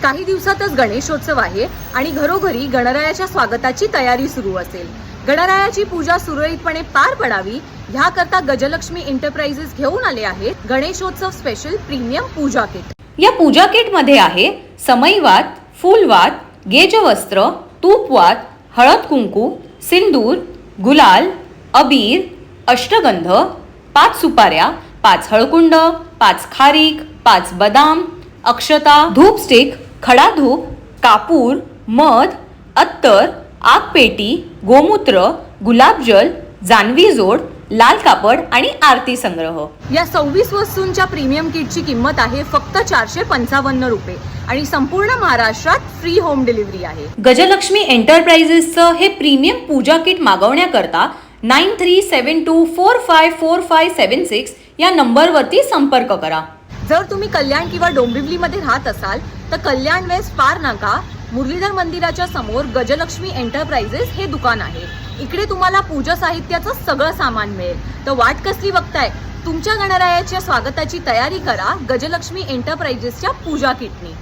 काही दिवसातच गणेशोत्सव आहे आणि घरोघरी गणरायाच्या स्वागताची तयारी सुरू असेल। गणरायाची पूजा सुरळीतपणे पार पडावी ह्याकरता गजलक्ष्मी एंटरप्राइजेस घेऊन आले आहेत गणेशोत्सव स्पेशल प्रीमियम पूजा किट। या पूजा किट मध्ये आहे समईवात, फूलवात, गेजवस्त्र, तूपवात, हळद कुंकू, सिंदूर, गुलाल, अबीर, अष्टगंध, 5 सुपाऱ्या, 5 हळकुंड, 5 खारीक, 5 बदाम, अक्षता, धूप स्टिक, खडा धूप, कापूर, मध, अत्तर, आगपेटी, गोमूत्र, गुलाबजल, जानवी जोड, लाल कापड आणि आरती संग्रह। या 26 वस्तूंच्या प्रीमियम किटची किंमत आहे फक्त 455 रुपये आणि संपूर्ण महाराष्ट्रात फ्री होम डिलिव्हरी आहे। गजलक्ष्मी एंटरप्राइजेसचं हे प्रीमियम पूजा किट मागवण्याकरता 9372454576 या नंबरवरती संपर्क करा। जर तुम्ही कल्याण किंवा डोंबिवलीमध्ये राहत असाल तर कल्याण वेस्ट पार नाका मुरलीधर मंदिराच्या समोर गजलक्ष्मी एंटरप्राइजेस हे दुकान आहे। इकडे तुम्हाला पूजा साहित्याचं सगळं सामान मिळेल। तर वाट कसली बघताय, तुमच्या गणरायाच्या स्वागताची तयारी करा गजलक्ष्मी एंटरप्राइजेसच्या पूजा किटनी।